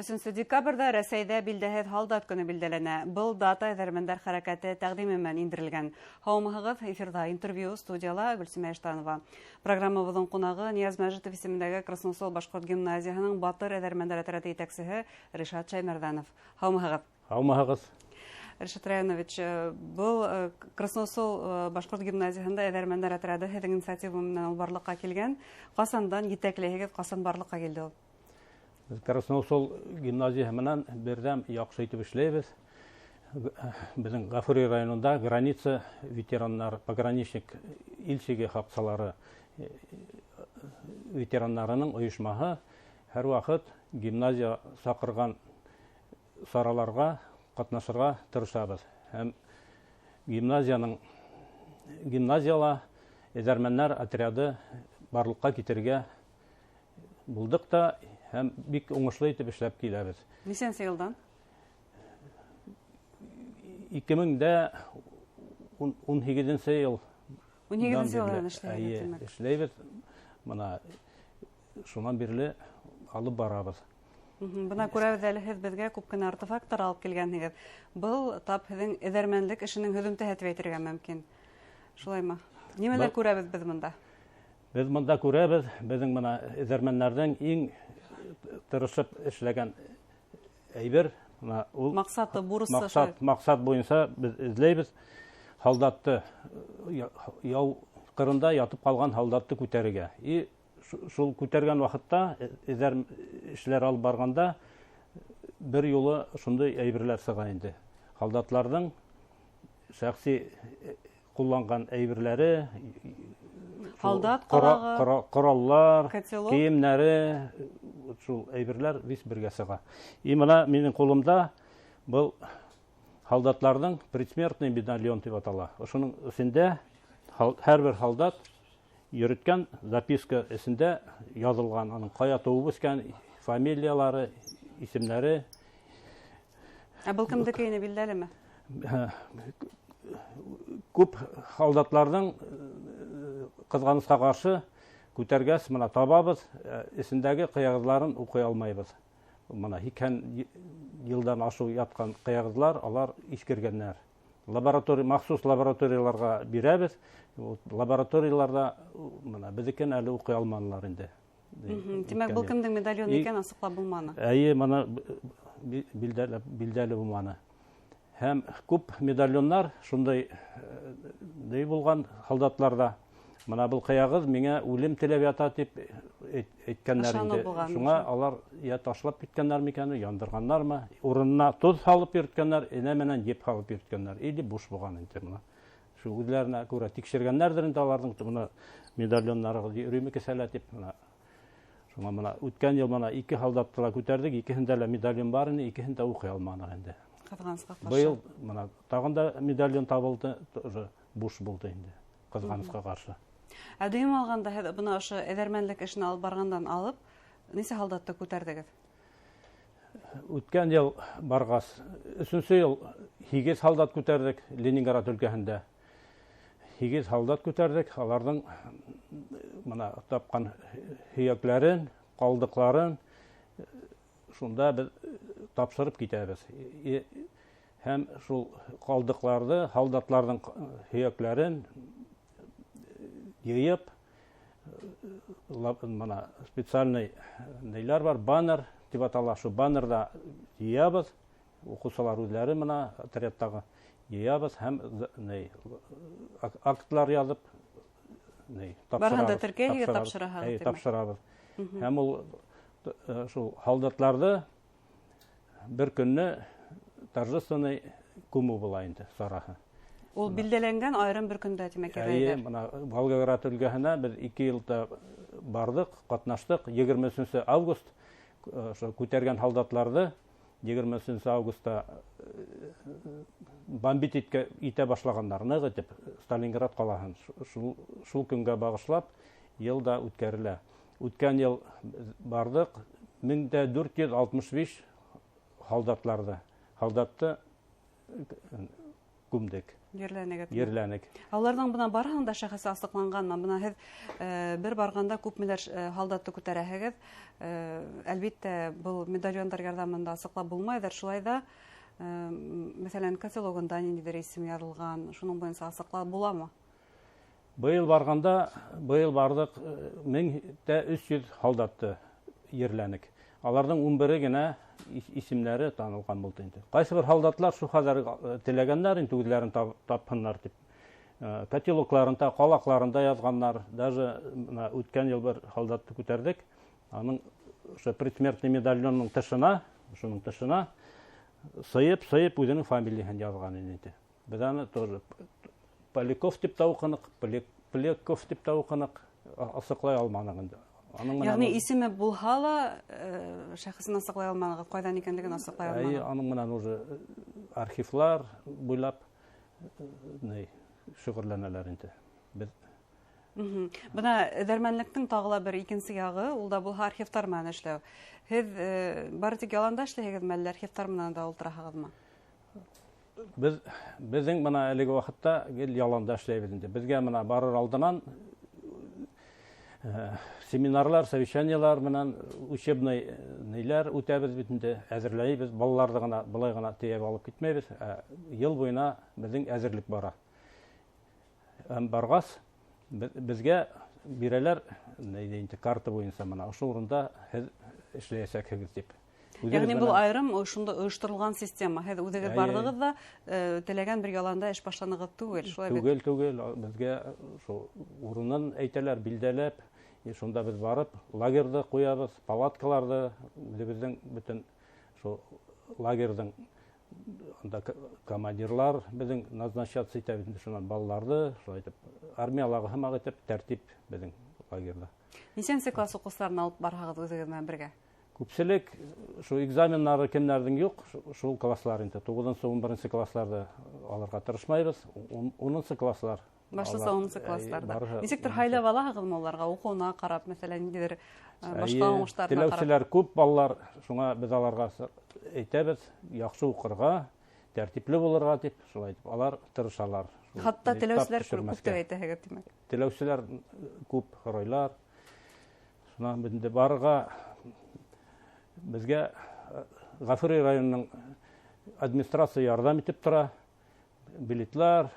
3 декабрда Рәсәйдә билдәһеҙ һалдат көне билдәләнә. Был дата эҙәрмәндәр хәрәкәте тәҡдименән индерелгән. Һаумыһығыҙ, эфирда интервью, студияла Гөлсимә Эштанова. Программабыҙҙың ҡунағы Нияз Мәжитов исемендәге Красноусол башҡорт гимназияһының Батыр эҙәрмәндәр отряды етәксеһе Ришат Шаймәрҙанов. Һаумыһығыҙ. Һаумыһығыҙ. Ришат Раянович, был Красноусол башҡорт гимназияһында эҙәрмәндәр отряды һеҙҙең инициатива менән барлыҡҡа килгән. Ҡасандан етәкләйһегеҙ, ҡасан барлыҡҡа килде ул? Красноусол гимназияһы менән берҙәм яҡшы итеп эшләйбеҙ. Беҙҙең Ғафури районында граница ветераннар, пограничник илчеге хаҡсалары ветераннарының ойошмаһы һәр ваҡыт гимназия саҡырған сараларға ҡатнашырға тырышабыҙ. Һәм гимназияла эҙәрмәндәр отряды барлыҡҡа китергә булдыҡ та һәм бик уңышлы итеп эшләп киләбеҙ. Нисәнсе йылдан? 2018 йыл. 18 йылдан эшләйбеҙ. Бына шунан бирле алып барабыҙ. Бына күрәбеҙ әле һеҙ беҙгә күп кенә артефакттар алып килгәнһегеҙ. Был тап һеҙҙең эҙәрмәнлек эшенең һөҙөмтәһе тип әйтергә мөмкин. Шулаймы? Нимәләр күрәбеҙ беҙ бында? Беҙ бында күрәбеҙ, беҙҙең бына эҙәрмәндәрҙең иң тырышып эшләгән әйбер. Маҡсаты, бурысы. Маҡсат буйынса беҙ эҙләйбеҙ. Һалдатты, яу ҡырында ятып ҡалған һалдатты күтәрергә. И шул күтәргән ваҡытта, эҙәр эшләр алып барғанда, бер юлы шундай әйберләр сыға инде. Һалдатларҙың шәхси ҡулланған әйберләре, һалдат ҡалағы, ҡораллар, кейемнәре, шул әйберләр вис бергә сыға. И мына минең ҡулымда был һалдатларҙың предсмертный медальон тип атала. Ошоның эсендә һәр бер һалдат йөрөткән записка эсендә яҙылған. Аның ҡая тыуып үҫкән, фамилиялары, исемдәре. Ә был кемдеке ине билдәлеме? Күп һалдатларҙың ҡыҙғанысҡа ҡаршы күтәргәс, мына табабыҙ, эсендәге ҡыяғыҙларын уҡый алмайбыҙ. Мына 80 йылдан ашу ятҡан ҡыяғыҙлар, алар иҫкергәннәр. Махсус лабораторияларға бирәбеҙ. Лабораторияларда беҙҙекен әле уҡый алманылар инде. Тимәк, был кемдең медальон икән асыҡлап булманы? Әйе, мына билдәле булманы. Һәм күп медальондар шундай булған һалдатларда. Мына был ҡыяғыҙ миңә үлем теләп ята тип әйткәннәр инде. Шуңа алар я ташлап киткәннәр микән, яндырғаннармы, урынына туҙ һалып йөрөткәннәр, энә менән еп һалып йөрөткәннәр. Или буш булған инде мына. Шу үҙләренә күрә тикшергәннәрҙер инде аларҙың мына медальоннары йөрөймө кесәлә тип. Шуңа мына үткән йыл мына 2 һалдатты ла күтәрдек, икеһендә лә медальон бар ине, икеһендә уҡый алманыҡ инде. Ҡыҙғанысҡа ҡаршы. Быйыл мына тағын да медальон табылды, буш булды инде. Ҡыҙғанысҡа ҡаршы. Ә дөйөм алғанда һеҙ бына ошо эҙәрмәнлек эшен алып барғандан алып, нисә һалдатты күтәрҙегеҙ? Үткән йыл барғас, 3-нче йыл 8 һалдат күтәрҙек Ленинград өлкәһендә. 8 һалдат күтәрҙек, аларҙың мына тапҡан һөйәкләрен, ҡалдыҡларын шунда беҙ тапшырып китәбеҙ. Һәм шул ҡалдыҡларҙы, һалдатларҙың һөйәкләрен йыйып, специальный нейләр бар, баннер тип атала, шу баннерда йыябыҙ, уҡыусылар үҙләре мына отрядтағы йыябыҙ һәм актлар яҙып барһында теркәйһегеҙ, тапшыраһығыҙ. Тапшырабыҙ. Һәм ул шул һалдатларҙы бер көнне торжественный күмеү була инде сараһы. Ул билдәләнгән айырым бер көндә тимәк Әйе, мына Волгоград өлкәһенә беҙ 2 йылда барҙык, ҡатнаштык. 23 август күтәргән һалдатларҙы 23 августта бомбит итә башлағандар, ныҡ итеп, Сталинград ҡалаһын. Шул көнгә бағышлап йылда үткәрелә. Үткән йыл барҙык 1465 һалдатларҙы. Һалдатты күмдек. Ерләнек. Аларның бына барыһының да шәхесе асыҡланғанмы? Бына һеҙ бер барғанда күпмеләр һалдатты күтәрәһегеҙ. Әлбиттә, был медальондар ярҙамында асыҡлап булмайҙыр. Шулай ҙа, мәсәлән, каталогында ниндәйҙер исем яҙылған, шуның буйынса асыҡлап буламы? Быйыл бардык 1300 һалдатты ерләнек. Аларның 11 генә исемләре танылған булды инде. Кайсы бер һалдатлар шу хәзер теләгәннәр инде үҙләрен тапһыннар дип. Котелокларында, ҡалаҡларында яҙғаннар. Даже үткән ел бер һалдатты күтәрдек. Аның предсмертный медальонның шуның тышына сыйып үҙенең фамилияһын яҙған инде. Без аны тоже Поляков дип тә уҡыныҡ, Поляков дип тә уҡыныҡ, асыҡлай алманыҡ инде. Яғни исеме булһа ла, шәхесен асыҡлай алманығыҙ, ҡайҙан икәнлеген асыҡлай алманығыҙ. Аның менән уже архивлар буйлап шөғөрләнәләр инде. Бына эҙәрмәнлектең тағы ла бер икенсе яғы, ул да булһа архивтар менән эшләү. Һеҙ бары тик яланда эшләйһегеҙме, әллә архивтар менән дә ултыраһығыҙмы? Безнең бына әлеге ваҡытта яланда эшләйбеҙ инде. Безгә бына барыр алдынан семинарлар, совещаниялар менән учебный нәйләр үтәбез бит инде, әҙерләйбез. Балаларҙы ғына былай ғына тейәп алып китмәйбез. Йыл буйына безнең әҙерлек бара. Барғас, безгә бирәләр карта буйынса мына ошо урында һеҙ эшләйәсәкһегеҙ дип. Яғни был айырым шунда ойоштырылған система. Һеҙ үҙегеҙ барҙығыҙ да теләгән бер яланда эш башланығыҙ түгел. Түгел. Безгә урынын әйтәләр, билдәләп, шунда без барып, лагерҙы ҡуябыҙ, палаткаларҙы, үҙебеҙҙең бөтөн лагерҙың командирлар беҙҙең назначаться итә бит шунан балаларҙы, шулай итеп армиялағы һымаҡ итеп тәртип беҙҙең лагерҙа. Нисәнсе класс уҡыусыларын алып барһағыҙ үҙегеҙ менән бергә? Күпселек шул экзаменнары кемнәрҙең юҡ, шул класслар инде. 9-11 классларҙы алырға тырышмайбыҙ. 10 класслар. Башлыса 10 классларда. Нисектер һайлап алаһығыҙмы уларға уҡыуына ҡарап, мәҫәлән, ниндәйҙер башҡа уңыштарына ҡарап? Теләүселәр күп балалар, шуңа беҙ аларға әйтәбеҙ, яҡшы уҡырға, тәртипле булырға тип, шулай итеп, алар тырышалар. Хатта теләүселәр күп тип әйтәһегеҙ, тимәк. Теләүселәр күп һорайлар. Шунан беҙ барырға безгә Ғафури районының администрация ярҙам итеп тора. Билетлар,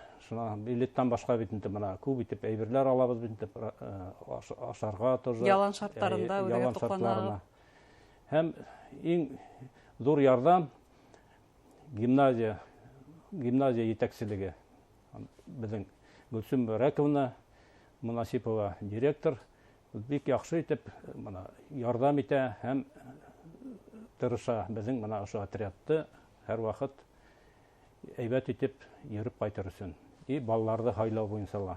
билеттан башҡа бит инде бына күп итеп әйберләр алабыҙ бит инде ашарға тоже. Ялан шарттарында үҙегеҙ туҡланаһығыҙ. Һәм иң ҙур ярҙам гимназия етәкселеге. Беҙҙең Гөлсөм Рәковна Мунасипова директор бик яҡшы итеп ярҙам итә һәм тырыша беҙҙең бына ошо отрядты һәр ваҡыт әйбәт итеп йөрөп ҡайтыр өсөн. И балаларҙы һайлау буйынса ла.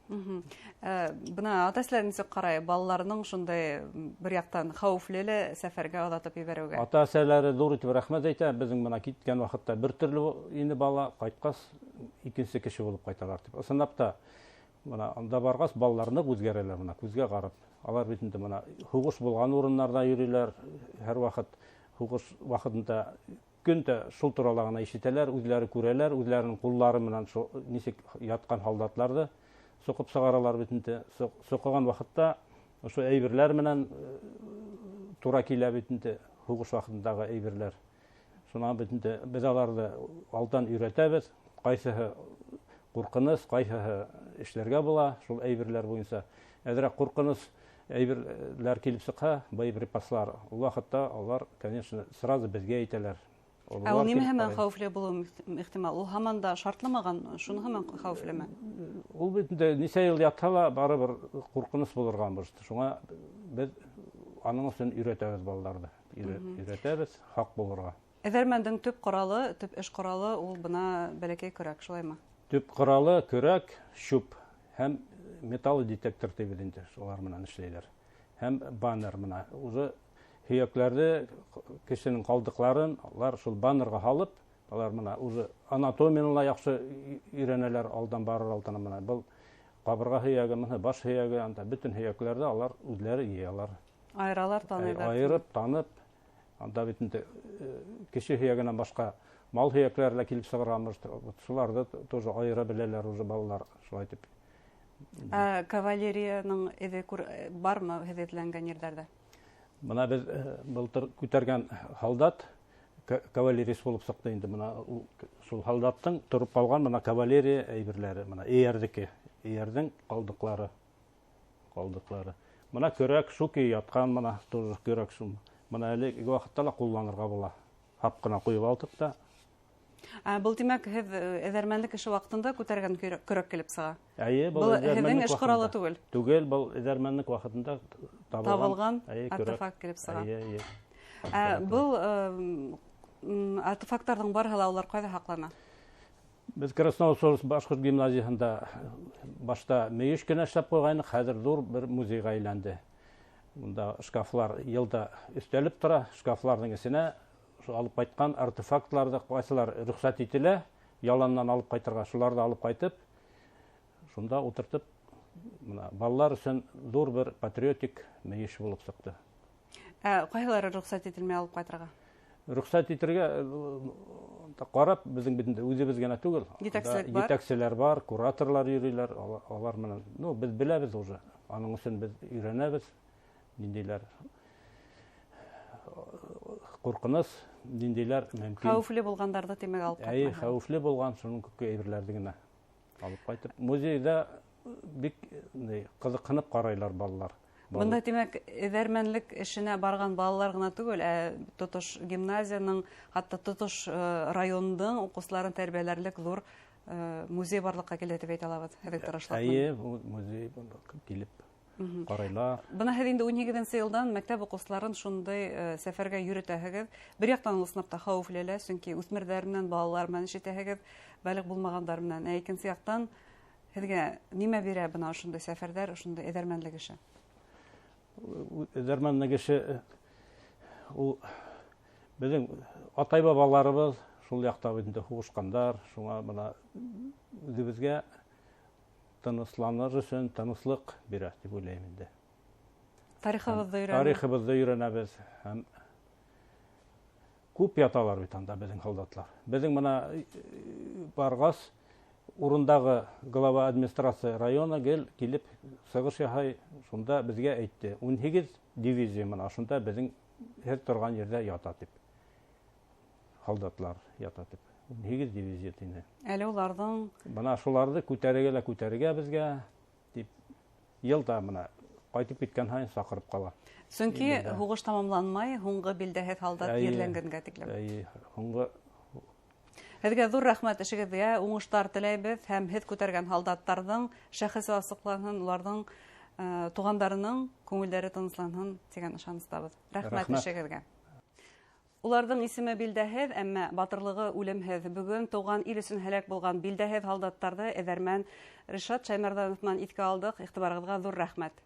Бына ата-әсәләр нисек ҡарай, балаларының шундай бер яҡтан хәүефле сәфәргә оҙатып ебәреүгә? Ата-әсәләре ҙур итеп рәхмәт әйтә. Беҙҙең бына киткән ваҡытта бер төрлө ине бала, ҡайтҡас икенсе кеше булып ҡайталар тип. Ысынлап та анда барғас балаларны үҙгәрәләр, күҙгә ҡарап. Алар бит инде һуғыш булған урындарҙа йөрөйҙәр, һәр ваҡыт һуғыш ваҡытында көндә шул турала ғына ишетәләр, үҙләре күрәләр, үҙләренең ҡуллары менән нисек ятҡан һалдатларҙы соҡоп сығаралар бит инде. Соҡоған ваҡытта ошо әйберләр менән тура килә бит инде, һуғыш ваҡытындағы әйберләр. Шунан бит инде беҙ аларҙы алдан өйрәтәбеҙ, ҡайсыһы ҡурҡыныс, ҡайһыһы эшләргә була, шул әйберләр буйынса. Әҙерәк ҡурҡыныс әйберләр килеп сыҡһа, боеприпаслар, ул ваҡытта алар, конечно, сразу беҙгә әйтәләр. Ә ул нимә һәмән хәүефле булыуы ихтимал? Ул һаман да шартламаған, шуны һаман хәүефлеме? Ул бит инде нисә йыл ятһа ла барыбер ҡурҡыныс булырға башты. Шуңа беҙ аның өсөн өйрәтәбеҙ балаларҙы. Өйрәтәбеҙ хаҡ булырға. Эҙәрмәндең төп ҡоралы, төп эш ҡоралы ул бына бәләкәй көрәк, шулаймы? Төп ҡоралы көрәк, шуп һәм металл детектор тибеҙ инде, шулар менән эшләйҙәр. Һәм баннер менән. Уже һөйәкләрҙе, кешенең ҡалдыҡларын, алар шул баннерға һалып, алар менән уже анатомияны ла яҡшы өйрәнәләр алдан барыр алдынан менән. Был ҡабырға һөйәге, баш һөйәге, бөтөн һөйәкләрҙе алар үҙләре йыялар. Айыралар, таныйҙар. Айырып, танып, анда бит инде кеше һөйәгенән башҡа мал һөякләренә килеп сыгырамыз. Шуларда тоже айыра беләләр уже балалар шулай итеп. Кавалерияның эзе бармы һәзерләнгән ерләрдә? Мына без былтыр күтәргән солдат кавалерист булып сыкты инде. Мына шул солдаттың торып калган мына кавалерия әйберләре, мына эйәрдең калдыклары. Мына көрәк шуки яткан, мына тоже көрәк шул. Мына әле вакытта ла кулланырга була. Хап кына куеп алдык та. Бұл демәк, һеҙ эҙәрмәнлек эше ваҡытында күтәргән көрәк килеп сыға? Был һеҙҙең эш ҡоралы түгел? Түгел, был эҙәрмәнлек ваҡытында табылған артефакт килеп сыға. Был артефакттарҙың барыһы ла улар ҡайҙа һаҡлана? Без Красноусольск башҡорт гимназияһында башта мейеш кенә эшләп ҡуйғайныҡ, хәҙер ҙур бер музейға әйләнде. Унда шкафлар йылда өҫтәлеп тора, шкафларҙың эсенә алып ҡайтҡан артефактларҙы ҡайсылар рөхсәт ителә, яланнан алып ҡайтырға, шуларҙы алып ҡайтып, шунда ултыртып, балалар өсөн ҙур бер патриотик мейеш булып сыҡты. Ҡайһылары рөхсәт ителмәй алып ҡайтырға? Рөхсәт итергә ҡарап, беҙҙең бит үҙебеҙ генә түгел. Етәкселәр бар, кураторлар йөрөйҙәр, алар менән, беҙ беләбеҙ уже, аның өсөн беҙ өйрәнәбеҙ, ниндәйләр ҡурҡыныс, ниндәйләр мөмкин. Хәүефле булғандарҙы тимәк алып ҡайтмай. Хәүефле булған, шуның күпкә әйберләрҙе генә алып ҡайтып. Музейҙа бик ҡыҙыҡһынып ҡарайлар балалар. Бында тимәк, эҙәрмәнлек эшенә барған балалар ғына түгел, тотош гимназияның, хатта тотош райондың уҡыусыларын тәрбиәләрлек ҙур музей барлыҡҡа килде тип әйтә алабыҙ. Һеҙҙең тырышлыҡ. Музей килеп ҡарайлар. Бына һеҙ инде 18-нсе йылдан мәктәп уҡыусыларын шундай сәфәргә йөрөтәһегеҙ. Бер яҡтан ул сынапта хәүефле лә, сөнки үҫмерҙәр менән, балалар менән ишетәһегеҙ, бәлеғ булмағандар менән. Икенсе яҡтан һеҙгә нимә бирә бына ошондай сәфәрҙәр, ошондай эҙәрмәнлек эше? Эҙәрмәнлек эше, ул беҙҙең атай-бабаларыбыҙ шул яҡта инде һуғышҡандар, шуңа бына үҙебеҙгә тынысланыр өсөн тыныслыҡ бирә, тип уйлайым инде. Тарихыбыҙҙы өйрәнәбеҙ. Һәм күп яталар бит анда беҙҙең һалдатлар. Беҙҙең бына барғас, урындағы глава администрация района килеп сығыш яһай, шунда беҙгә әйтте. 18 дивизия мына шунда беҙҙең һеҙ торған ерҙә ята тип. Һалдатлар ята тип. 18 дивизия тине. Әле уларҙың... Бына шуларҙы күтәрегә беҙгә, тип, йылда мына ҡайтып киткән һайын саҡырып ҡала. Сөнки һуғыш тамамланмай, һуңғы билдәһеҙ һалдат ерләнгәнгә тиклем. Һуңғы... Һеҙгә ҙур рәхмәт эшегеҙгә, уңыштар теләйбеҙ, һәм һеҙ күтәргән һалдаттарҙың шәхесе асыҡланһын, уларҙың туғандарының күңелдәре тынысланһын тигән ышаныстабыҙ. Рәхмәт эшегеҙгә. Уларҙың исеме билдәһеҙ, әммә батырлығы үлемһеҙ. Бөгөн тыуған ил өсөн һәләк булған билдәһеҙ һалдаттарҙы эҙәрмән Ришат Шаймардановнан иҫкә алдыҡ. Иғтибарығыҙға ҙур рәхмәт.